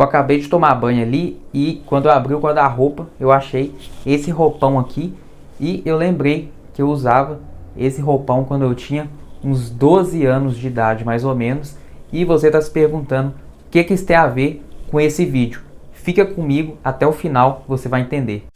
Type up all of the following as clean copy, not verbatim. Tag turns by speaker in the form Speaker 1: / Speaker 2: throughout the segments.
Speaker 1: Eu acabei de tomar banho ali e quando eu abri o guarda-roupa, eu achei esse roupão aqui e eu lembrei que eu usava esse roupão quando eu tinha uns 12 anos de idade, mais ou menos. E você está se perguntando o que isso tem a ver com esse vídeo. Fica comigo até o final, você vai entender.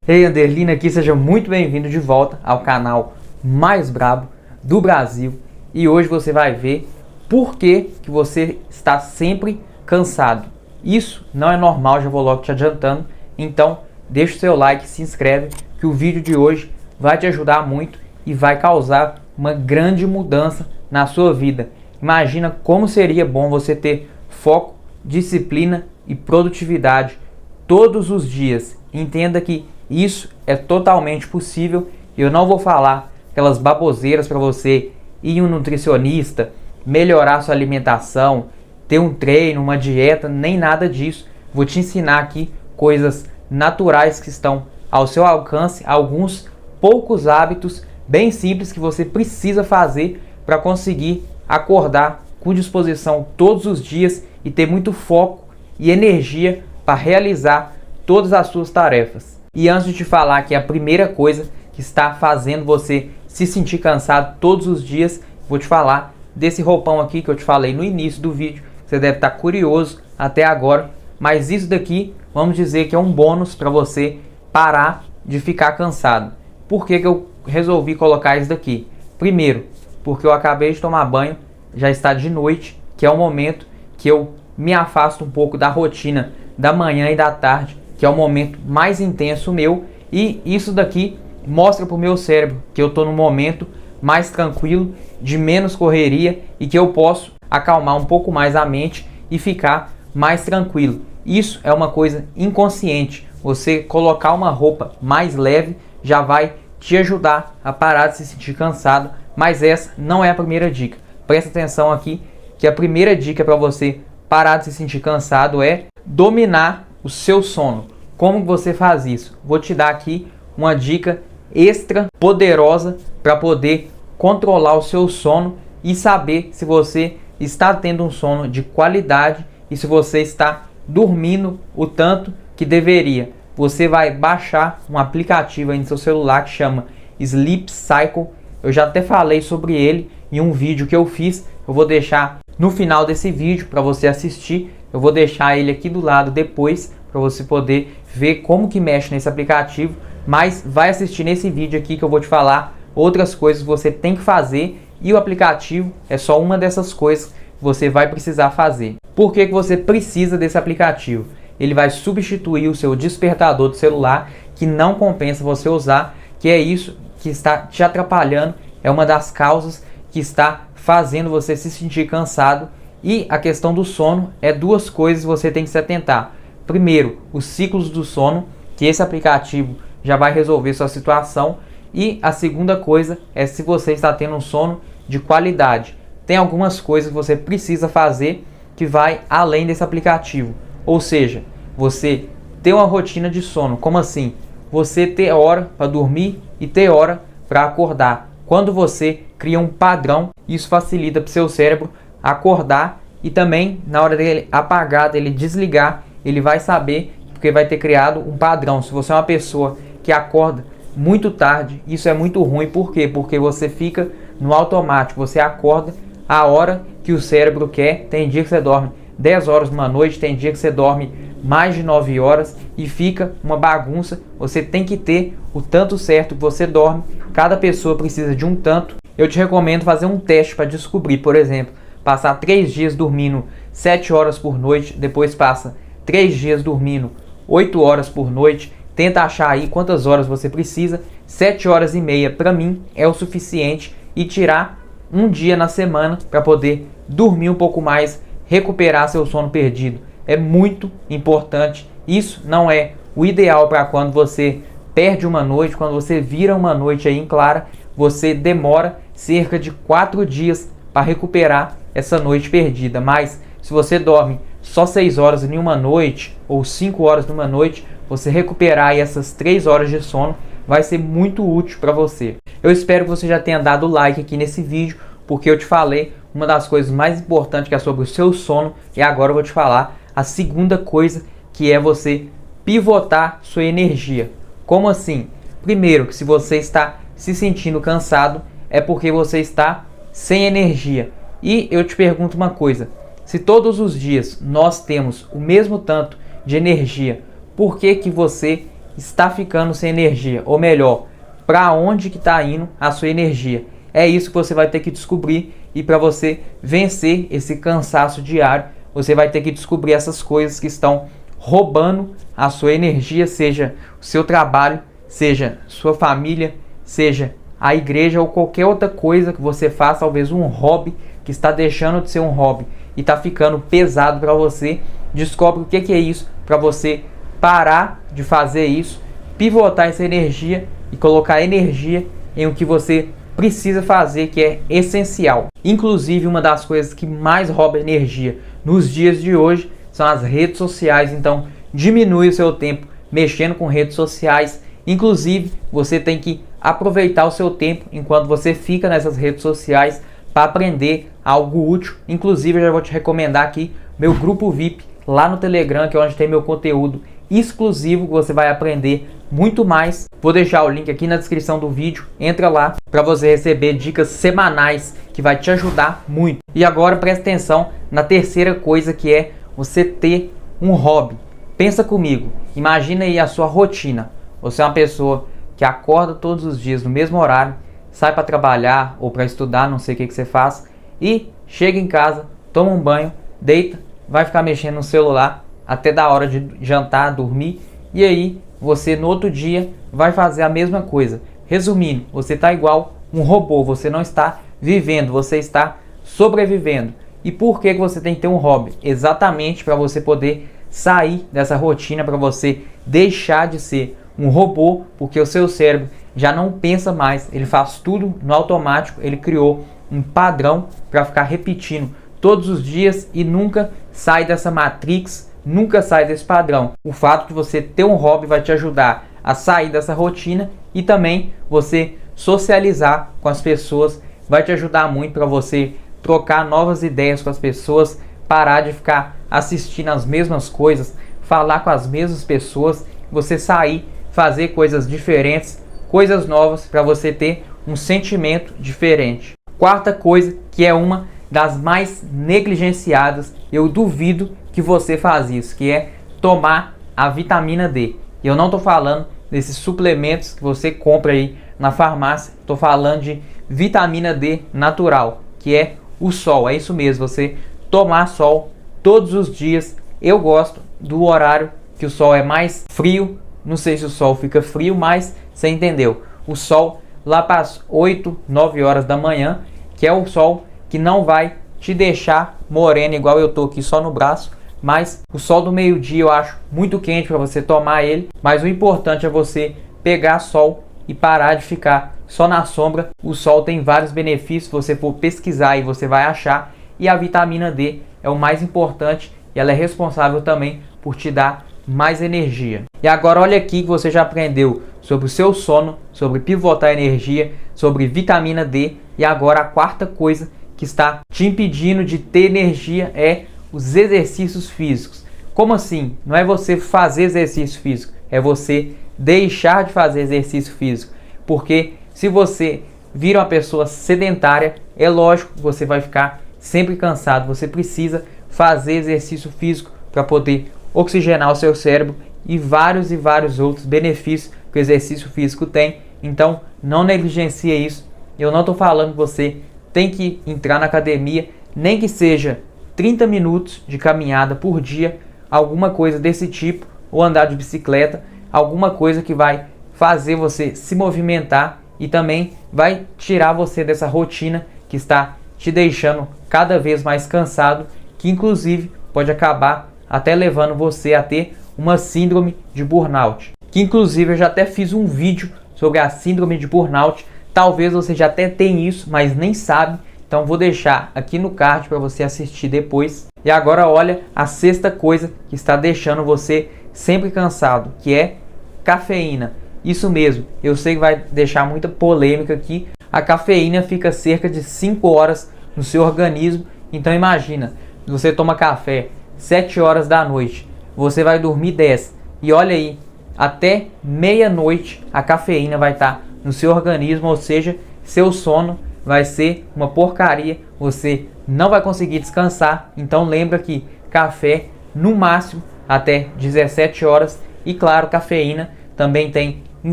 Speaker 1: Ei, Anderlina aqui, seja muito bem-vindo de volta ao canal mais brabo do Brasil. E hoje você vai ver por que você está sempre cansado. Isso não é normal, já vou logo te adiantando. Então, deixa o seu like, se inscreve, que o vídeo de hoje vai te ajudar muito e vai causar uma grande mudança na sua vida. Imagina como seria bom você ter foco, disciplina e produtividade todos os dias. Entenda que isso é totalmente possível. Eu não vou falar aquelas baboseiras para você ir em um nutricionista, melhorar sua alimentação, ter um treino, uma dieta, nem nada disso. Vou te ensinar aqui coisas naturais que estão ao seu alcance, alguns poucos hábitos bem simples que você precisa fazer para conseguir acordar com disposição todos os dias e ter muito foco e energia para realizar todas as suas tarefas. E antes de te falar que a primeira coisa que está fazendo você se sentir cansado todos os dias, vou te falar desse roupão aqui que eu te falei no início do vídeo. Você deve estar curioso até agora, mas isso daqui, vamos dizer que é um bônus para você parar de ficar cansado. Por que eu resolvi colocar isso daqui? Primeiro, porque eu acabei de tomar banho, já está de noite, que é o momento que eu me afasto um pouco da rotina da manhã e da tarde, que é o momento mais intenso meu, e isso daqui mostra para o meu cérebro que eu estou num momento mais tranquilo, de menos correria e que eu posso acalmar um pouco mais a mente e ficar mais tranquilo. Isso é uma coisa inconsciente. Você colocar uma roupa mais leve já vai te ajudar a parar de se sentir cansado, mas essa não é a primeira dica. Presta atenção aqui que a primeira dica para você parar de se sentir cansado é dominar o seu sono. Como você faz isso? Vou te dar aqui uma dica extra poderosa para poder controlar o seu sono e saber se você está tendo um sono de qualidade e se você está dormindo o tanto que deveria. Você vai baixar um aplicativo aí no seu celular que chama Sleep Cycle. Eu já até falei sobre ele em um vídeo que eu fiz. Eu vou deixar no final desse vídeo para você assistir. Eu vou deixar ele aqui do lado depois para você poder ver como que mexe nesse aplicativo. Mas vai assistir nesse vídeo aqui que eu vou te falar outras coisas que você tem que fazer. E o aplicativo é só uma dessas coisas que você vai precisar fazer. Por que você precisa desse aplicativo? Ele vai substituir o seu despertador do celular, que não compensa você usar, que é isso que está te atrapalhando, é uma das causas que está fazendo você se sentir cansado. E a questão do sono é duas coisas que você tem que se atentar. Primeiro, os ciclos do sono, que esse aplicativo já vai resolver sua situação. E a segunda coisa é se você está tendo um sono de qualidade. Tem algumas coisas que você precisa fazer que vai além desse aplicativo. Ou seja, você ter uma rotina de sono. Como assim? Você ter hora para dormir e ter hora para acordar. Quando você cria um padrão, isso facilita para o seu cérebro acordar e também na hora dele apagar, dele desligar, ele vai saber porque vai ter criado um padrão. Se você é uma pessoa que acorda muito tarde, isso é muito ruim. Por quê? Porque você fica no automático, você acorda a hora que o cérebro quer. Tem dia que você dorme 10 horas numa noite, tem dia que você dorme mais de 9 horas e fica uma bagunça. Você tem que ter o tanto certo que você dorme. Cada pessoa precisa de um tanto. Eu te recomendo fazer um teste para descobrir, por exemplo, passar 3 dias dormindo 7 horas por noite, depois passa 3 dias dormindo 8 horas por noite. Tenta achar aí quantas horas você precisa. 7 horas e meia para mim é o suficiente e tirar um dia na semana para poder dormir um pouco mais, recuperar seu sono perdido. É muito importante. Isso não é o ideal para quando você perde uma noite, quando você vira uma noite aí em clara, você demora cerca de 4 dias para recuperar essa noite perdida. Mas se você dorme só 6 horas em uma noite ou 5 horas numa noite, você recuperar aí essas 3 horas de sono vai ser muito útil para você. Eu espero que você já tenha dado like aqui nesse vídeo, porque eu te falei uma das coisas mais importantes, que é sobre o seu sono, e agora eu vou te falar a segunda coisa, que é você pivotar sua energia. Como assim? Primeiro, que se você está se sentindo cansado, é porque você está sem energia. E eu te pergunto uma coisa: se todos os dias nós temos o mesmo tanto de energia, por que que você está ficando sem energia? Ou melhor, para onde que está indo a sua energia? É isso que você vai ter que descobrir, e para você vencer esse cansaço diário, você vai ter que descobrir essas coisas que estão roubando a sua energia, seja o seu trabalho, seja sua família, seja a igreja ou qualquer outra coisa que você faça, talvez um hobby que está deixando de ser um hobby e está ficando pesado para você. Descobre o que é isso, para você parar de fazer isso, pivotar essa energia e colocar energia em o que você precisa fazer, que é essencial. Inclusive, uma das coisas que mais rouba energia nos dias de hoje são as redes sociais. Então, diminui o seu tempo mexendo com redes sociais. Inclusive, você tem que aproveitar o seu tempo enquanto você fica nessas redes sociais para aprender algo útil. Inclusive, eu já vou te recomendar aqui meu grupo VIP lá no Telegram, que é onde tem meu conteúdo exclusivo, que você vai aprender muito mais. Vou deixar o link aqui na descrição do vídeo. Entra lá para você receber dicas semanais que vai te ajudar muito. E agora presta atenção na terceira coisa, que é você ter um hobby. Pensa comigo, imagina aí a sua rotina. Você é uma pessoa que acorda todos os dias no mesmo horário, sai para trabalhar ou para estudar, não sei o que você faz, e chega em casa, toma um banho, deita, vai ficar mexendo no celular até da hora de jantar, dormir, e aí você no outro dia vai fazer a mesma coisa. Resumindo, você está igual um robô, você não está vivendo, você está sobrevivendo. E por que você tem que ter um hobby? Exatamente para você poder sair dessa rotina, para você deixar de ser um robô, porque o seu cérebro já não pensa mais, ele faz tudo no automático, ele criou um padrão para ficar repetindo todos os dias e nunca sai dessa matrix, nunca sai desse padrão. O fato de você ter um hobby vai te ajudar a sair dessa rotina, e também você socializar com as pessoas vai te ajudar muito para você trocar novas ideias com as pessoas, parar de ficar assistindo as mesmas coisas, falar com as mesmas pessoas, você sair, fazer coisas diferentes, coisas novas, para você ter um sentimento diferente. Quarta coisa, que é uma das mais negligenciadas, eu duvido que você faz isso, que é tomar a vitamina D. E eu não estou falando desses suplementos que você compra aí na farmácia, estou falando de vitamina D natural, que é o sol. É isso mesmo, você tomar sol todos os dias. Eu gosto do horário que o sol é mais frio, não sei se o sol fica frio, mas você entendeu. O sol lá para as 8, 9 horas da manhã, que é o sol que não vai te deixar moreno igual eu tô aqui só no braço, mas o sol do meio-dia eu acho muito quente para você tomar ele, mas o importante é você pegar sol e parar de ficar só na sombra. O sol tem vários benefícios, se você for pesquisar aí você vai achar, e a vitamina D é o mais importante, e ela é responsável também por te dar mais energia. E agora olha aqui que você já aprendeu sobre o seu sono, sobre pivotar a energia, sobre vitamina D, e agora a quarta coisa que está te impedindo de ter energia é os exercícios físicos. Como assim? Não é você fazer exercício físico, é você deixar de fazer exercício físico. Porque se você vira uma pessoa sedentária, é lógico que você vai ficar sempre cansado. Você precisa fazer exercício físico para poder oxigenar o seu cérebro e vários outros benefícios que o exercício físico tem. Então não negligencie isso. Eu não estou falando que você tem que entrar na academia, nem que seja 30 minutos de caminhada por dia, alguma coisa desse tipo, ou andar de bicicleta, alguma coisa que vai fazer você se movimentar e também vai tirar você dessa rotina que está te deixando cada vez mais cansado, que inclusive pode acabar até levando você a ter uma síndrome de burnout. Que inclusive eu já até fiz um vídeo sobre a síndrome de burnout. Talvez você já até tenha isso, mas nem sabe. Então vou deixar aqui no card para você assistir depois. E agora olha a sexta coisa que está deixando você sempre cansado, que é cafeína. Isso mesmo, eu sei que vai deixar muita polêmica aqui. A cafeína fica cerca de 5 horas no seu organismo. Então imagina, você toma café 7 horas da noite, você vai dormir 10. E olha aí, até meia-noite a cafeína vai estar no seu organismo, ou seja, seu sono vai ser uma porcaria, você não vai conseguir descansar. Então lembra que café no máximo até 17 horas. E claro, cafeína também tem em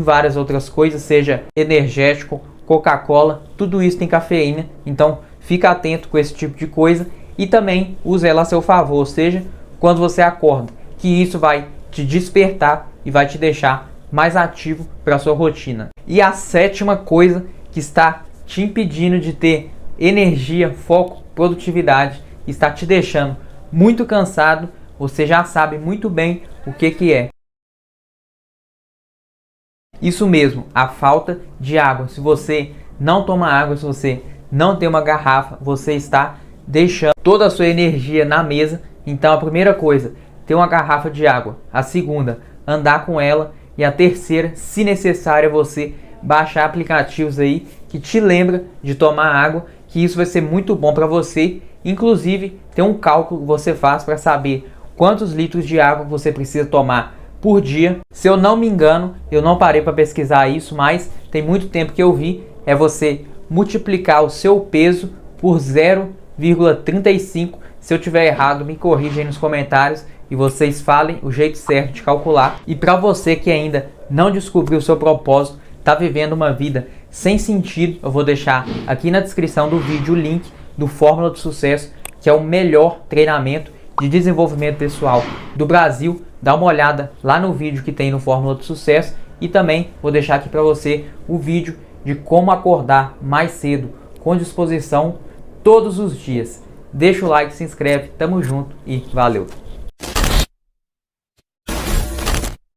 Speaker 1: várias outras coisas, seja energético, Coca-Cola, tudo isso tem cafeína. Então fica atento com esse tipo de coisa e também use ela a seu favor, ou seja, quando você acorda, que isso vai te despertar e vai te deixar mais ativo para a sua rotina. E a sétima coisa que está te impedindo de ter energia, foco, produtividade, está te deixando muito cansado, você já sabe muito bem o que é. Isso mesmo, a falta de água. Se você não toma água, se você não tem uma garrafa, você está deixando toda a sua energia na mesa. Então a primeira coisa, ter uma garrafa de água. A segunda, andar com ela. E a terceira, se necessário, é você baixar aplicativos aí que te lembra de tomar água, que isso vai ser muito bom para você. Inclusive, tem um cálculo que você faz para saber quantos litros de água você precisa tomar por dia. Se eu não me engano, eu não parei para pesquisar isso, mas tem muito tempo que eu vi, é você multiplicar o seu peso por 0,35. Se eu tiver errado, me corrija aí nos comentários e vocês falem o jeito certo de calcular. E para você que ainda não descobriu o seu propósito, está vivendo uma vida sem sentido, eu vou deixar aqui na descrição do vídeo o link do Fórmula do Sucesso, que é o melhor treinamento de desenvolvimento pessoal do Brasil. Dá uma olhada lá no vídeo que tem no Fórmula do Sucesso e também vou deixar aqui para você o vídeo de como acordar mais cedo com disposição todos os dias. Deixa o like, se inscreve, tamo junto e valeu!